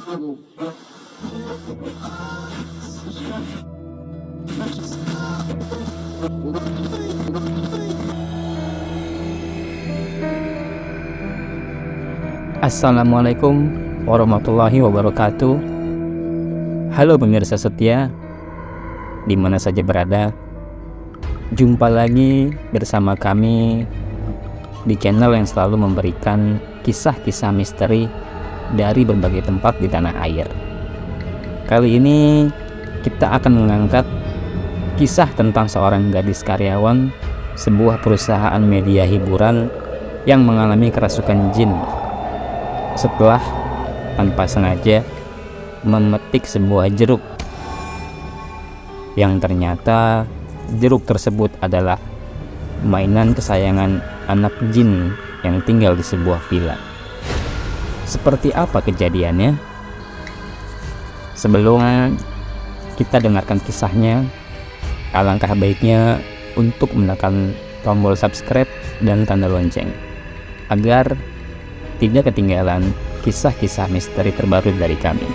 Assalamualaikum warahmatullahi wabarakatuh. Halo pemirsa setia, di mana saja berada. Jumpa lagi bersama kami di channel yang selalu memberikan kisah-kisah misteri dari berbagai tempat di tanah air. Kali ini kita akan mengangkat kisah tentang seorang gadis karyawan sebuah perusahaan media hiburan yang mengalami kerasukan jin setelah tanpa sengaja memetik sebuah jeruk, yang ternyata jeruk tersebut adalah mainan kesayangan anak jin yang tinggal di sebuah villa. Seperti apa kejadiannya? Sebelum kita dengarkan kisahnya, alangkah baiknya untuk menekan tombol subscribe dan tanda lonceng agar tidak ketinggalan kisah-kisah misteri terbaru dari kami.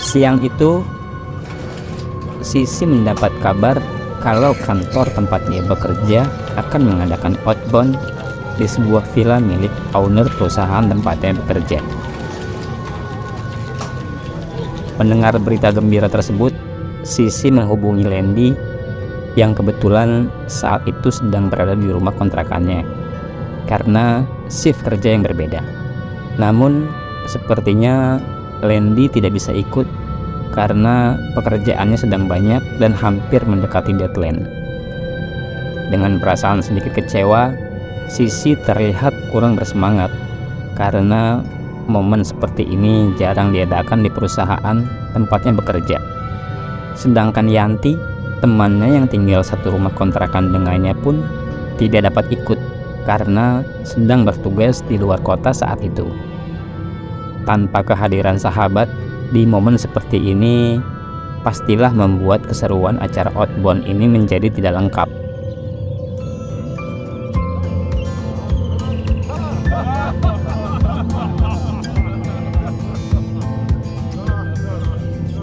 Siang itu, Sisi mendapat kabar kalau kantor tempat dia bekerja akan mengadakan outbound di sebuah villa milik owner perusahaan tempatnya bekerja. Mendengar berita gembira tersebut, Sisi menghubungi Landy yang kebetulan saat itu sedang berada di rumah kontrakannya karena shift kerja yang berbeda. Namun, sepertinya Landy tidak bisa ikut karena pekerjaannya sedang banyak dan hampir mendekati deadline. Dengan perasaan sedikit kecewa, Sisi terlihat kurang bersemangat karena momen seperti ini jarang diadakan di perusahaan tempatnya bekerja. Sedangkan Yanti, temannya yang tinggal satu rumah kontrakan dengannya pun tidak dapat ikut karena sedang bertugas di luar kota saat itu. Tanpa kehadiran sahabat di momen seperti ini, pastilah membuat keseruan acara outbound ini menjadi tidak lengkap.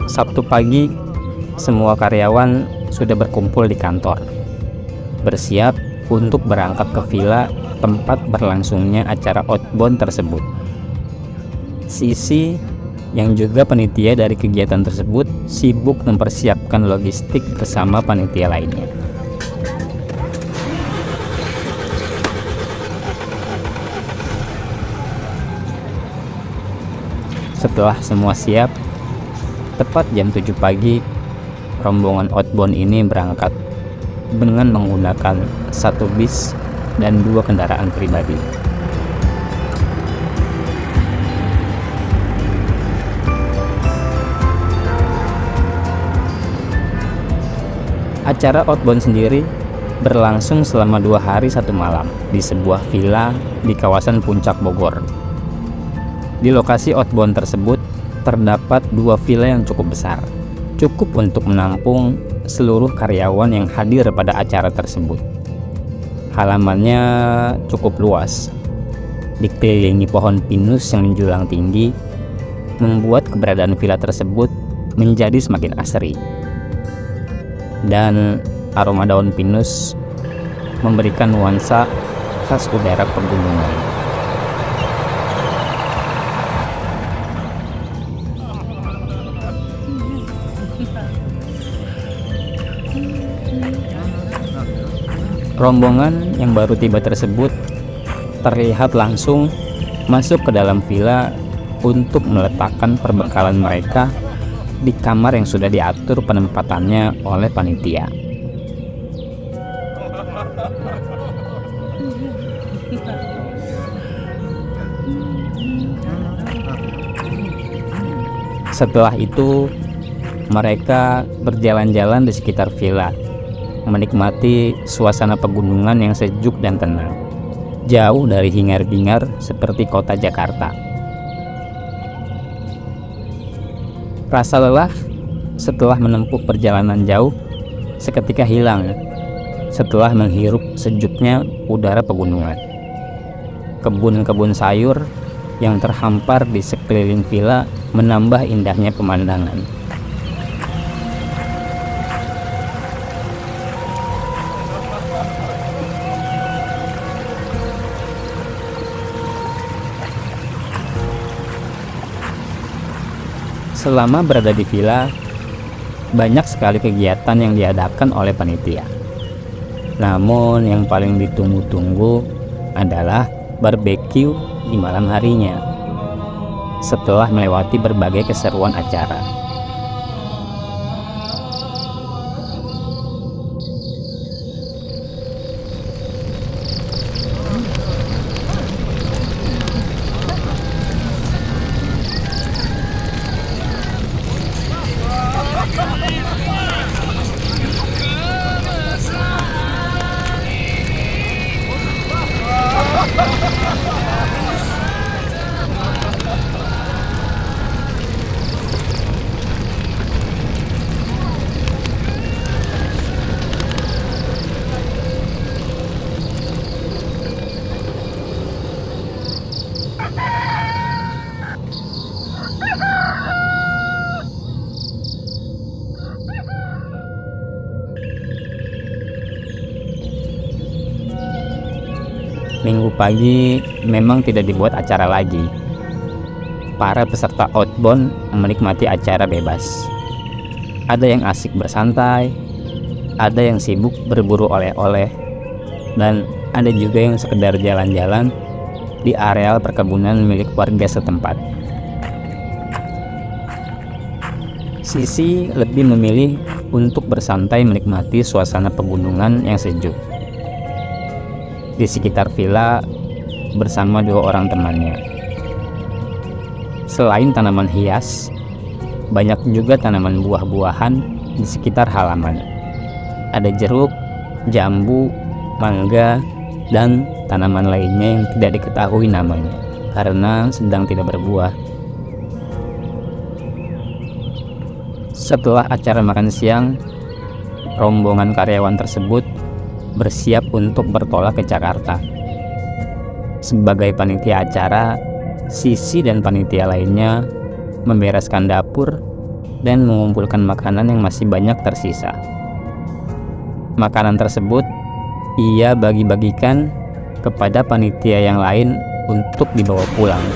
Sabtu pagi, semua karyawan sudah berkumpul di kantor, bersiap untuk berangkat ke villa tempat berlangsungnya acara outbound tersebut. Sisi yang juga panitia dari kegiatan tersebut sibuk mempersiapkan logistik bersama panitia lainnya. Setelah semua siap, tepat jam 7 pagi, rombongan outbound ini berangkat dengan menggunakan satu bis dan 2 kendaraan pribadi. Acara outbound sendiri berlangsung selama 2 hari 1 malam di sebuah villa di kawasan Puncak Bogor. Di lokasi outbound tersebut terdapat 2 villa yang cukup besar, cukup untuk menampung seluruh karyawan yang hadir pada acara tersebut. Halamannya cukup luas, dikelilingi pohon pinus yang menjulang tinggi, membuat keberadaan villa tersebut menjadi semakin asri. Dan aroma daun pinus memberikan nuansa khas udara pegunungan. Rombongan yang baru tiba tersebut terlihat langsung masuk ke dalam villa untuk meletakkan perbekalan mereka di kamar yang sudah diatur penempatannya oleh panitia. Setelah itu, mereka berjalan-jalan di sekitar villa, menikmati suasana pegunungan yang sejuk dan tenang, jauh dari hingar-bingar seperti kota Jakarta. Rasa lelah setelah menempuh perjalanan jauh seketika hilang setelah menghirup sejuknya udara pegunungan. Kebun-kebun sayur yang terhampar di sekeliling villa menambah indahnya pemandangan. Selama berada di villa, banyak sekali kegiatan yang diadakan oleh panitia. Namun yang paling ditunggu-tunggu adalah barbeque di malam harinya, setelah melewati berbagai keseruan acara. Minggu pagi memang tidak dibuat acara lagi. Para peserta outbound menikmati acara bebas. Ada yang asik bersantai, ada yang sibuk berburu oleh-oleh, dan ada juga yang sekedar jalan-jalan di areal perkebunan milik warga setempat. Sisi lebih memilih untuk bersantai menikmati suasana pegunungan yang sejuk di sekitar villa bersama dua orang temannya. Selain tanaman hias, banyak juga tanaman buah-buahan di sekitar halaman. Ada jeruk, jambu, mangga, dan tanaman lainnya yang tidak diketahui namanya karena sedang tidak berbuah. Setelah acara makan siang, rombongan karyawan tersebut bersiap untuk bertolak ke Jakarta. Sebagai panitia acara, Sisi dan panitia lainnya membereskan dapur dan mengumpulkan makanan yang masih banyak tersisa. Makanan tersebut ia bagi-bagikan kepada panitia yang lain untuk dibawa pulang.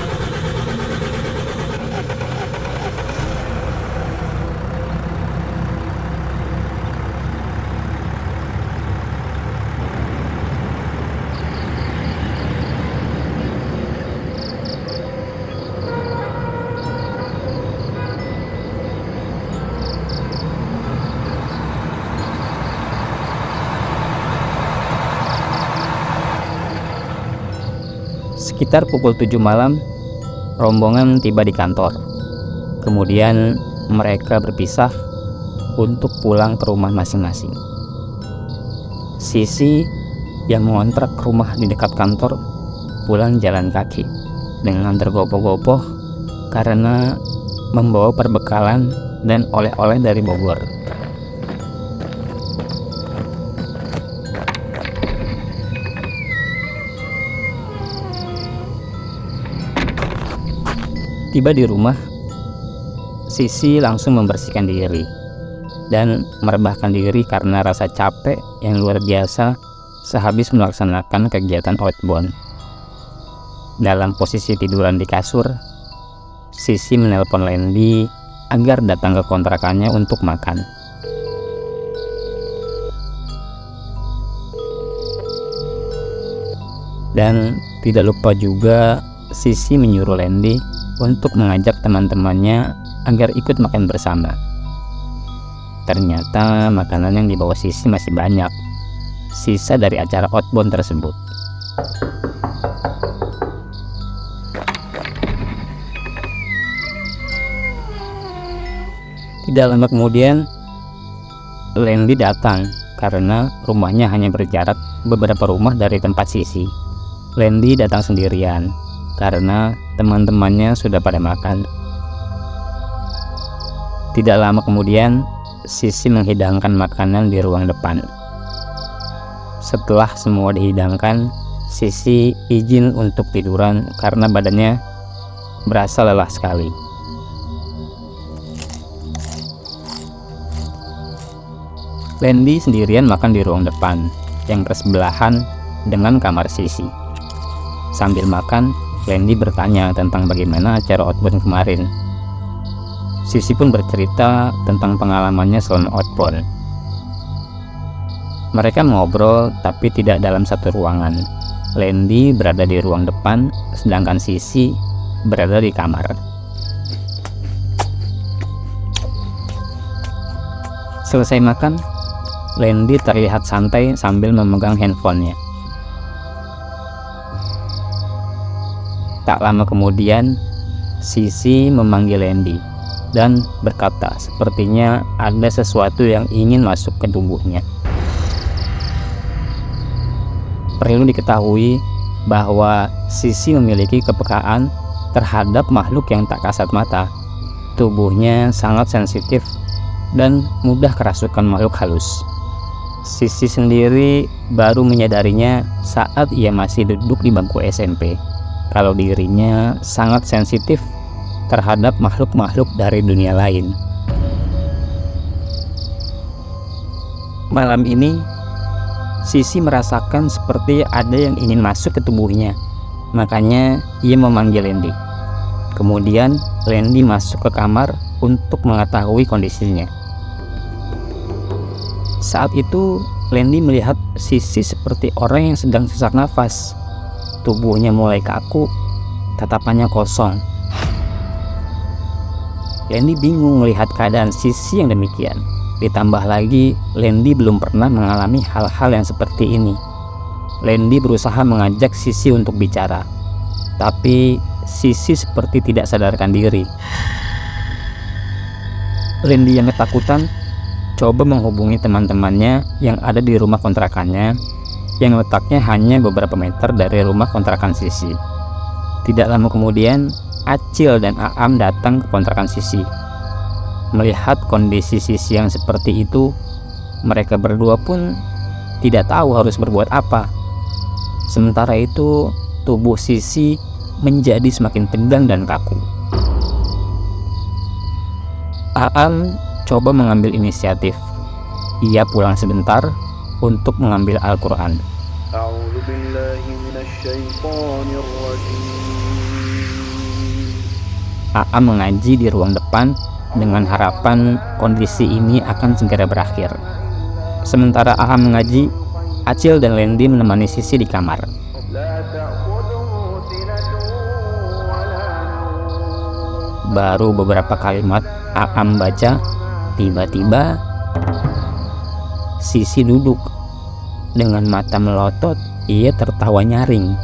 Sekitar pukul 7 malam, rombongan tiba di kantor. Kemudian mereka berpisah untuk pulang ke rumah masing-masing. Sisi yang mengontrak rumah di dekat kantor pulang jalan kaki dengan tergopoh-gopoh karena membawa perbekalan dan oleh-oleh dari Bogor. Tiba di rumah, Sisi langsung membersihkan diri dan merebahkan diri karena rasa capek yang luar biasa sehabis melaksanakan kegiatan outbound. Dalam posisi tiduran di kasur, Sisi menelpon Landy agar datang ke kontrakannya untuk makan. Dan tidak lupa juga Sisi menyuruh Landy untuk mengajak teman-temannya agar ikut makan bersama. Ternyata makanan yang dibawa Sisi masih banyak, sisa dari acara outbound tersebut. Tidak lama kemudian, Landy datang karena rumahnya hanya berjarak beberapa rumah dari tempat Sisi. Landy datang sendirian karena teman-temannya sudah pada makan. Tidak lama kemudian, Sisi menghidangkan makanan di ruang depan. Setelah semua dihidangkan, Sisi izin untuk tiduran karena badannya berasa lelah sekali. Landy sendirian makan di ruang depan yang bersebelahan dengan kamar Sisi. Sambil makan, Landy bertanya tentang bagaimana acara outbound kemarin. Sisi pun bercerita tentang pengalamannya selama outbound. Mereka ngobrol tapi tidak dalam satu ruangan. Landy berada di ruang depan, sedangkan Sisi berada di kamar. Selesai makan, Landy terlihat santai sambil memegang handphonenya. Tak lama kemudian, Sisi memanggil Landy dan berkata sepertinya ada sesuatu yang ingin masuk ke tubuhnya. Perlu diketahui bahwa Sisi memiliki kepekaan terhadap makhluk yang tak kasat mata. Tubuhnya sangat sensitif dan mudah kerasukan makhluk halus. Sisi sendiri baru menyadarinya saat ia masih duduk di bangku SMP, kalau dirinya sangat sensitif terhadap makhluk-makhluk dari dunia lain. Malam ini, Sisi merasakan seperti ada yang ingin masuk ke tubuhnya. Makanya ia memanggil Landy. Kemudian Landy masuk ke kamar untuk mengetahui kondisinya. Saat itu Landy melihat Sisi seperti orang yang sedang sesak nafas. Tubuhnya mulai kaku, tatapannya kosong. Landy bingung melihat keadaan Sisi yang demikian. Ditambah lagi, Landy belum pernah mengalami hal-hal yang seperti ini. Landy berusaha mengajak Sisi untuk bicara, tapi Sisi seperti tidak sadarkan diri. Landy yang ketakutan coba menghubungi teman-temannya yang ada di rumah kontrakannya, yang letaknya hanya beberapa meter dari rumah kontrakan Sisi. Tidak lama kemudian, Acil dan Aam datang ke kontrakan Sisi. Melihat kondisi Sisi yang seperti itu, mereka berdua pun tidak tahu harus berbuat apa. Sementara itu, tubuh Sisi menjadi semakin tegang dan kaku. Aam coba mengambil inisiatif. Ia pulang sebentar untuk mengambil Al-Quran. Aam mengaji di ruang depan dengan harapan kondisi ini akan segera berakhir. Sementara Aam mengaji, Acil dan Landy menemani Sisi di kamar. Baru beberapa kalimat Aam baca, tiba-tiba Sisi duduk. Dengan mata melotot, ia tertawa nyaring.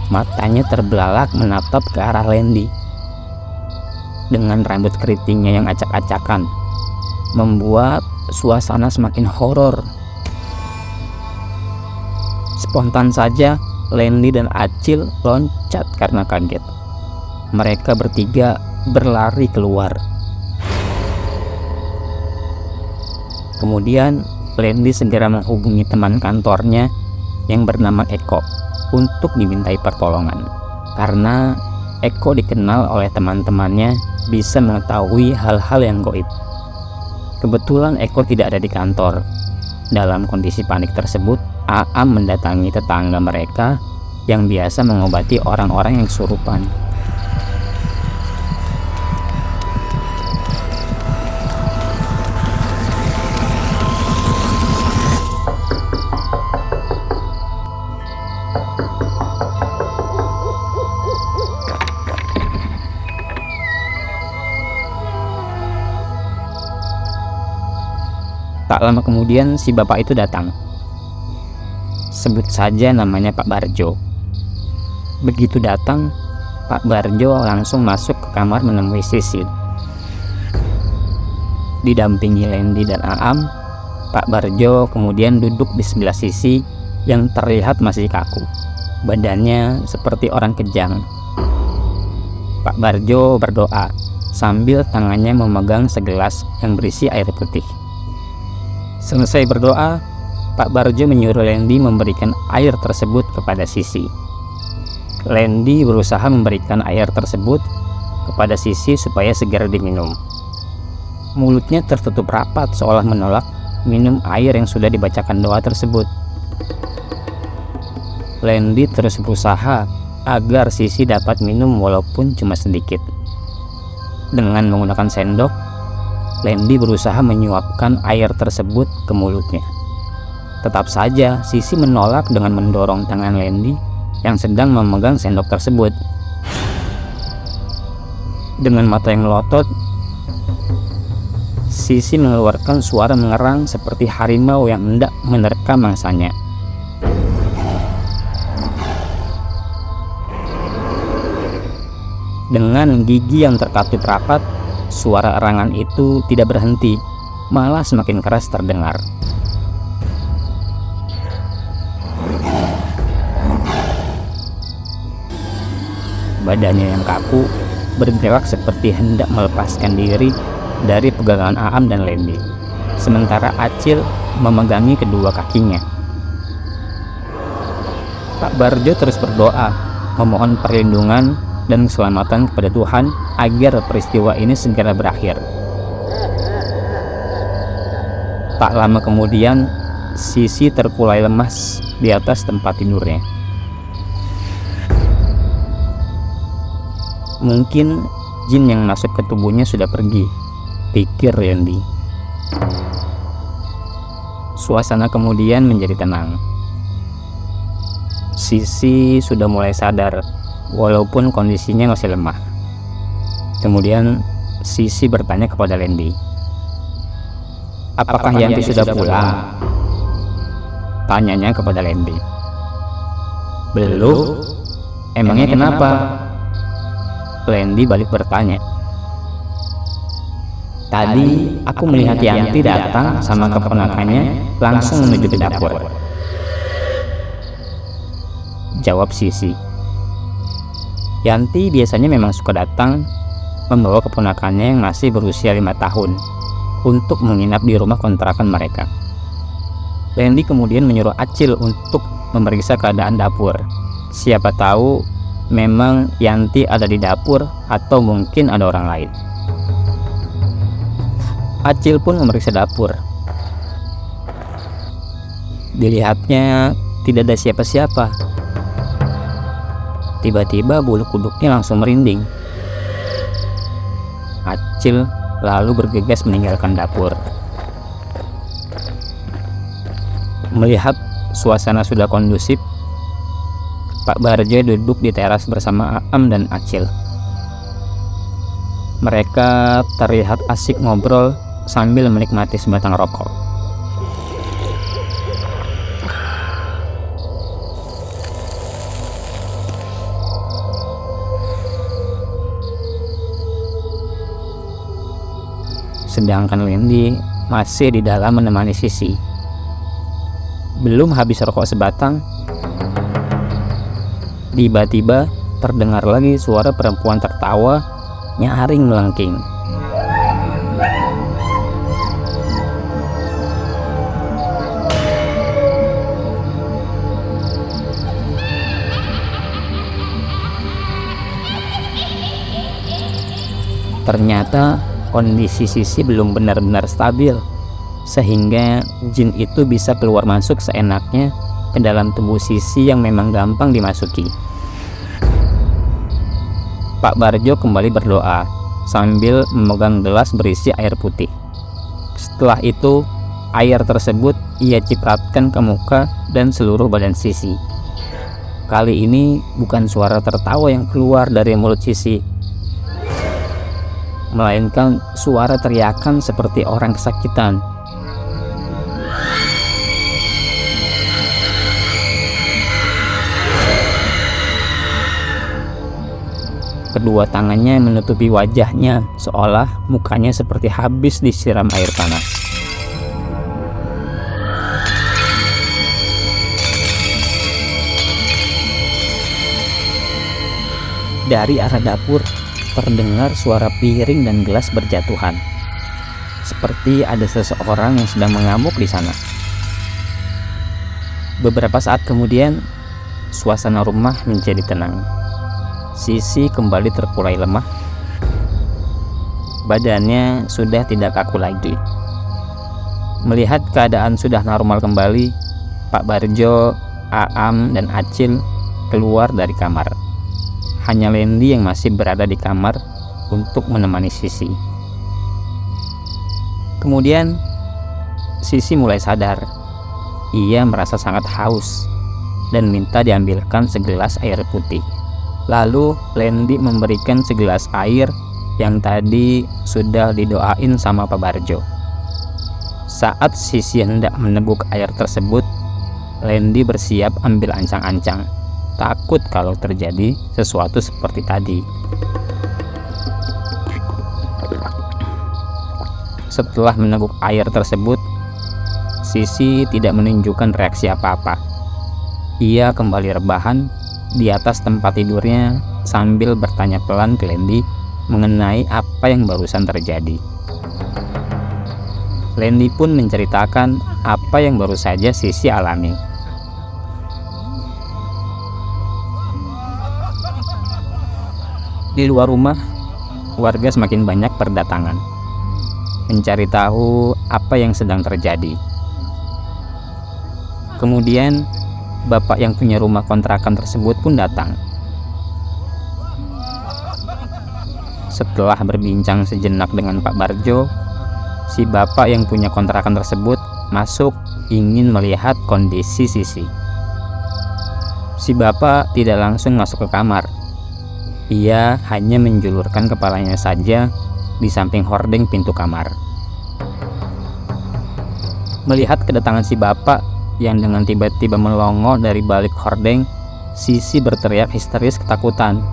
Matanya terbelalak menatap ke arah Landy. Dengan rambut keritingnya yang acak-acakan, membuat suasana semakin horor. Spontan saja, Landy dan Acil loncat karena kaget. Mereka bertiga berlari keluar. Kemudian, Landy segera menghubungi teman kantornya yang bernama Eko untuk dimintai pertolongan, karena Eko dikenal oleh teman-temannya bisa mengetahui hal-hal yang gaib. Kebetulan Eko tidak ada di kantor. Dalam kondisi panik tersebut, Aam mendatangi tetangga mereka yang biasa mengobati orang-orang yang kesurupan. Tak lama kemudian si bapak itu datang. Sebut saja namanya Pak Barjo. Begitu datang, Pak Barjo langsung masuk ke kamar menemui Sisil. Didampingi Lendi dan Aam, Pak Barjo kemudian duduk di sebelah Sisi yang terlihat masih kaku. Badannya seperti orang kejang. Pak Barjo berdoa sambil tangannya memegang segelas yang berisi air putih. Selesai berdoa, Pak Barjo menyuruh Lendi memberikan air tersebut kepada Sisi. Lendi berusaha memberikan air tersebut kepada Sisi supaya segera diminum. Mulutnya tertutup rapat seolah menolak minum air yang sudah dibacakan doa tersebut. Lendi terus berusaha agar Sisi dapat minum walaupun cuma sedikit. Dengan menggunakan sendok, Lendi berusaha menyuapkan air tersebut ke mulutnya. Tetap saja Sisi menolak dengan mendorong tangan Lendi yang sedang memegang sendok tersebut. Dengan mata yang melotot, Sisi mengeluarkan suara mengerang seperti harimau yang hendak menerkam mangsanya. Dengan gigi yang terkatup rapat, suara erangan itu tidak berhenti, malah semakin keras terdengar. Badannya yang kaku bergerak seperti hendak melepaskan diri dari pegangan Aam dan Lendi, sementara Acil memegangi kedua kakinya. Pak Barjo terus berdoa, memohon perlindungan dan keselamatan kepada Tuhan agar peristiwa ini segera berakhir. Tak lama kemudian, Sisi terkulai lemas di atas tempat tidurnya. Mungkin jin yang masuk ke tubuhnya sudah pergi, pikir Lendi. Suasana kemudian menjadi tenang. Sisi sudah mulai sadar walaupun kondisinya masih lemah. Kemudian Sisi bertanya kepada Lendi, "Apakah Yanti sudah pulang?" Tanyanya kepada Lendi. "Belum. Emangnya kenapa?" Lendi balik bertanya. "Tadi aku melihat Yanti datang sama keponakannya langsung menuju ke dapur," jawab Sisi. Yanti biasanya memang suka datang membawa keponakannya yang masih berusia 5 tahun untuk menginap di rumah kontrakan mereka. Lendi kemudian menyuruh Acil untuk memeriksa keadaan dapur. Siapa tahu memang Yanti ada di dapur atau mungkin ada orang lain. Acil pun memeriksa dapur. Dilihatnya tidak ada siapa-siapa. Tiba-tiba bulu kuduknya langsung merinding. Acil lalu bergegas meninggalkan dapur. Melihat suasana sudah kondusif, Pak Barjo duduk di teras bersama Aam dan Acil. Mereka terlihat asik ngobrol sambil menikmati sebatang rokok. Sedangkan Lendi masih di dalam menemani Sisi. Belum habis rokok sebatang, tiba-tiba terdengar lagi suara perempuan tertawa nyaring melengking. Ternyata kondisi Sisi belum benar-benar stabil, sehingga jin itu bisa keluar masuk seenaknya ke dalam tubuh Sisi yang memang gampang dimasuki. Pak Barjo kembali berdoa sambil memegang gelas berisi air putih. Setelah itu, air tersebut ia cipratkan ke muka dan seluruh badan Sisi. Kali ini bukan suara tertawa yang keluar dari mulut Sisi, melainkan suara teriakan seperti orang kesakitan. Kedua tangannya menutupi wajahnya, seolah mukanya seperti habis disiram air panas. Dari arah dapur terdengar suara piring dan gelas berjatuhan, seperti ada seseorang yang sedang mengamuk di sana. Beberapa saat kemudian, suasana rumah menjadi tenang. Sisi kembali terkulai lemah. Badannya sudah tidak kaku lagi. Melihat keadaan sudah normal kembali, Pak Barjo, Aam, dan Acil keluar dari kamar. Hanya Lendi yang masih berada di kamar untuk menemani Sisi. Kemudian Sisi mulai sadar. Ia merasa sangat haus dan minta diambilkan segelas air putih. Lalu Lendi memberikan segelas air yang tadi sudah didoain sama Pak Barjo. Saat Sisi hendak meneguk air tersebut, Lendi bersiap ambil ancang-ancang, takut kalau terjadi sesuatu seperti tadi. Setelah meneguk air tersebut, Sisi tidak menunjukkan reaksi apa-apa. Ia kembali rebahan di atas tempat tidurnya sambil bertanya pelan ke Lendi mengenai apa yang barusan terjadi. Lendi pun menceritakan apa yang baru saja Sisi alami. Di luar rumah, warga semakin banyak berdatangan, mencari tahu apa yang sedang terjadi. Kemudian bapak yang punya rumah kontrakan tersebut pun datang. Setelah berbincang sejenak dengan Pak Barjo, si bapak yang punya kontrakan tersebut masuk ingin melihat kondisi Sisi. Si bapak tidak langsung masuk ke kamar. Ia hanya menjulurkan kepalanya saja di samping hordeng pintu kamar. Melihat kedatangan si bapak yang dengan tiba-tiba melongo dari balik hordeng, Sisi berteriak histeris ketakutan.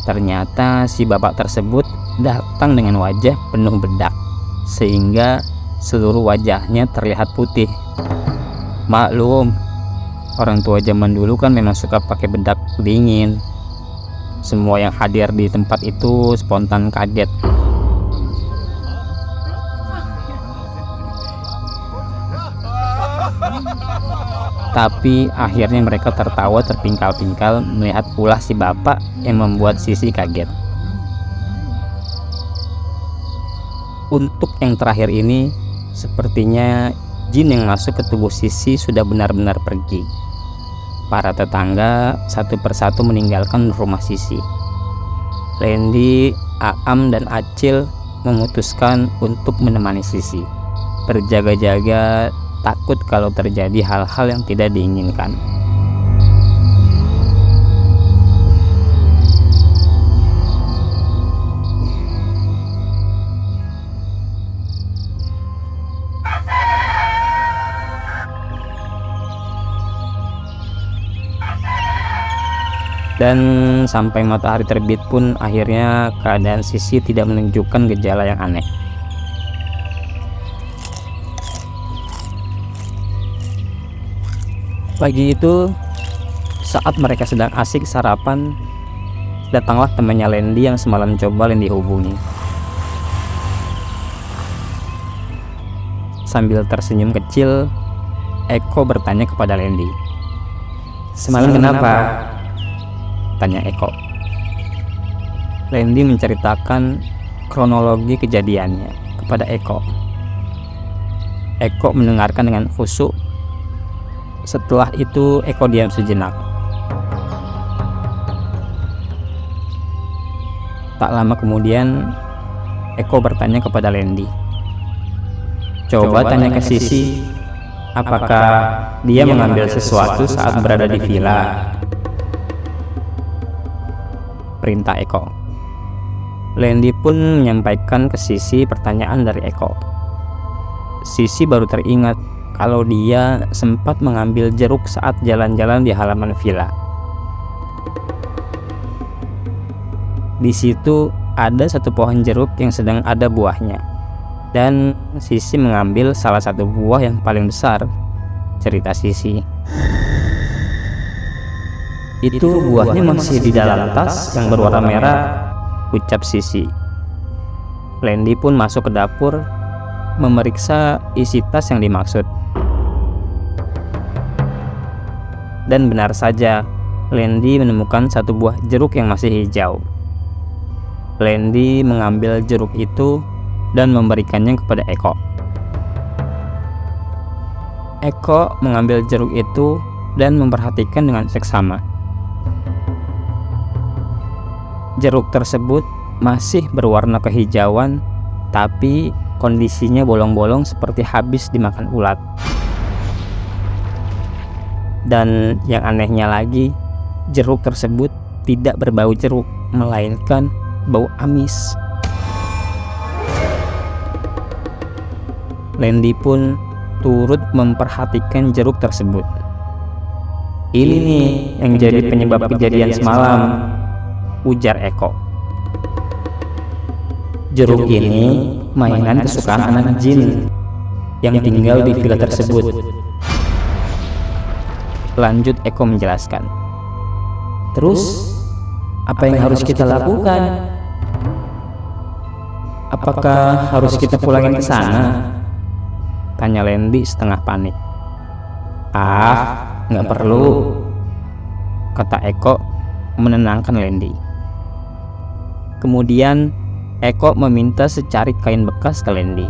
Ternyata si bapak tersebut datang dengan wajah penuh bedak, sehingga seluruh wajahnya terlihat putih. Maklum, orang tua zaman dulu kan memang suka pakai bedak dingin. Semua yang hadir di tempat itu spontan kaget. Tapi akhirnya mereka tertawa terpingkal-pingkal melihat ulah si bapak yang membuat Sisi kaget. Untuk yang terakhir ini, sepertinya jin yang masuk ke tubuh Sisi sudah benar-benar pergi. Para tetangga satu persatu meninggalkan rumah Sisi. Lendi, Aam, dan Acil memutuskan untuk menemani Sisi, berjaga-jaga, takut kalau terjadi hal-hal yang tidak diinginkan. Dan sampai matahari terbit pun akhirnya keadaan Sisi tidak menunjukkan gejala yang aneh. Pagi itu, saat mereka sedang asik sarapan, datanglah temannya Lendi yang semalam coba Lendi hubungi. Sambil tersenyum kecil, Eko bertanya kepada Lendi. "Semalam kenapa?" tanya Eko. Lendi menceritakan kronologi kejadiannya kepada Eko. Eko mendengarkan dengan khusyuk. Setelah itu Eko diam sejenak. Tak lama kemudian Eko bertanya kepada Lendi, "Coba tanya ke Sisi, apakah dia mengambil sesuatu saat berada di villa?" Perintah Eko. Lendi pun menyampaikan ke Sisi pertanyaan dari Eko. Sisi baru teringat kalau dia sempat mengambil jeruk saat jalan-jalan di halaman villa. Di situ ada satu pohon jeruk yang sedang ada buahnya, dan Sisi mengambil salah satu buah yang paling besar, cerita Sisi. Itu buahnya masih di dalam tas yang berwarna merah, ucap Sisi. Lendi pun masuk ke dapur memeriksa isi tas yang dimaksud. Dan benar saja, Lendi menemukan satu buah jeruk yang masih hijau. Lendi mengambil jeruk itu dan memberikannya kepada Eko. Eko mengambil jeruk itu dan memperhatikan dengan seksama. Jeruk tersebut masih berwarna kehijauan, tapi kondisinya bolong-bolong seperti habis dimakan ulat. Dan yang anehnya lagi, jeruk tersebut tidak berbau jeruk, melainkan bau amis. Lendi pun turut memperhatikan jeruk tersebut. "Ini nih yang jadi penyebab kejadian semalam," ujar Eko. "Jeruk ini mainan kesukaan anak jin yang tinggal di villa tersebut," lanjut Eko menjelaskan. "Terus, apa yang harus kita lakukan? Apakah harus kita pulangin ke sana?" tanya Lendi setengah panik. "Nggak perlu," kata Eko menenangkan Lendi. Kemudian Eko meminta secarik kain bekas ke Lendi.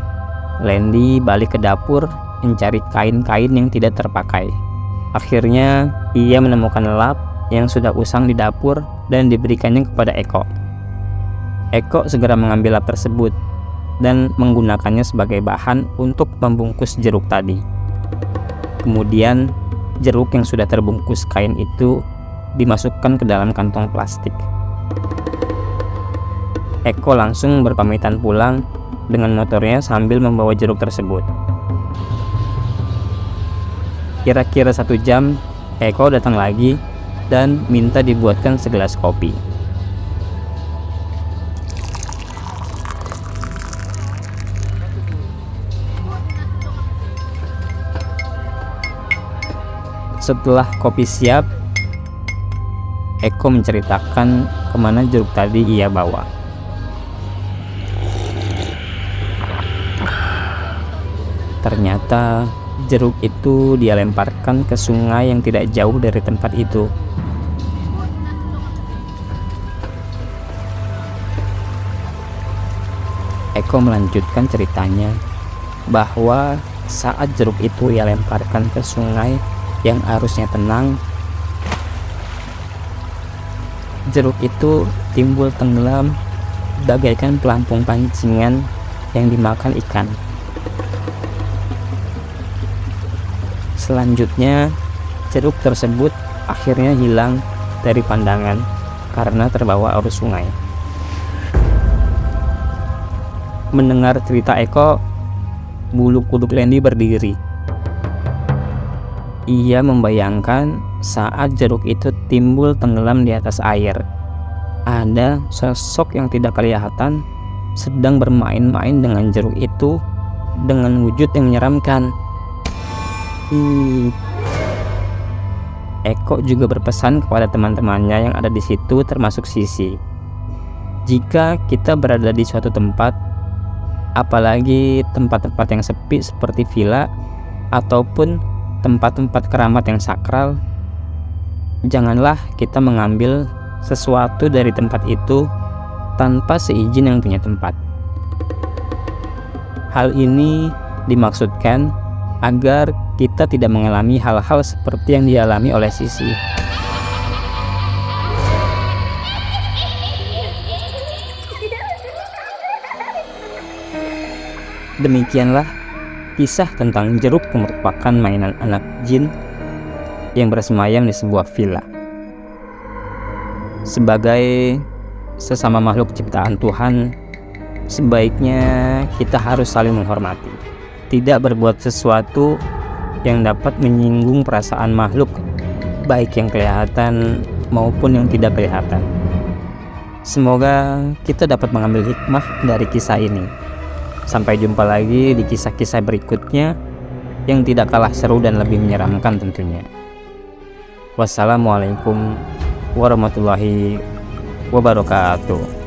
Lendi balik ke dapur mencari kain-kain yang tidak terpakai. Akhirnya ia menemukan lap yang sudah usang di dapur dan diberikannya kepada Eko. Eko segera mengambil lap tersebut dan menggunakannya sebagai bahan untuk membungkus jeruk tadi. Kemudian jeruk yang sudah terbungkus kain itu dimasukkan ke dalam kantong plastik. Eko langsung berpamitan pulang dengan motornya sambil membawa jeruk tersebut. Kira-kira 1 jam, Eko datang lagi dan minta dibuatkan segelas kopi. Setelah kopi siap, Eko menceritakan kemana jeruk tadi ia bawa. Ternyata jeruk itu dia lemparkan ke sungai yang tidak jauh dari tempat itu. Eko melanjutkan ceritanya bahwa saat jeruk itu ia lemparkan ke sungai yang arusnya tenang, jeruk itu timbul tenggelam bagaikan pelampung pancingan yang dimakan ikan. Selanjutnya, jeruk tersebut akhirnya hilang dari pandangan karena terbawa arus sungai. Mendengar cerita Eko, bulu kuduk Lendi berdiri. Ia membayangkan saat jeruk itu timbul tenggelam di atas air, ada sosok yang tidak kelihatan sedang bermain-main dengan jeruk itu dengan wujud yang menyeramkan. Eko juga berpesan kepada teman-temannya yang ada di situ termasuk Sisi. Jika kita berada di suatu tempat, apalagi tempat-tempat yang sepi seperti villa ataupun tempat-tempat keramat yang sakral, janganlah kita mengambil sesuatu dari tempat itu tanpa seizin yang punya tempat. Hal ini dimaksudkan agar kita tidak mengalami hal-hal seperti yang dialami oleh Sisi. Demikianlah kisah tentang jeruk yang merupakan mainan anak jin yang bersemayam di sebuah villa. Sebagai sesama makhluk ciptaan Tuhan, sebaiknya kita harus saling menghormati, tidak berbuat sesuatu yang dapat menyinggung perasaan makhluk, baik yang kelihatan maupun yang tidak kelihatan. Semoga kita dapat mengambil hikmah dari kisah ini. Sampai jumpa lagi di kisah-kisah berikutnya yang tidak kalah seru dan lebih menyeramkan tentunya. Wassalamualaikum warahmatullahi wabarakatuh.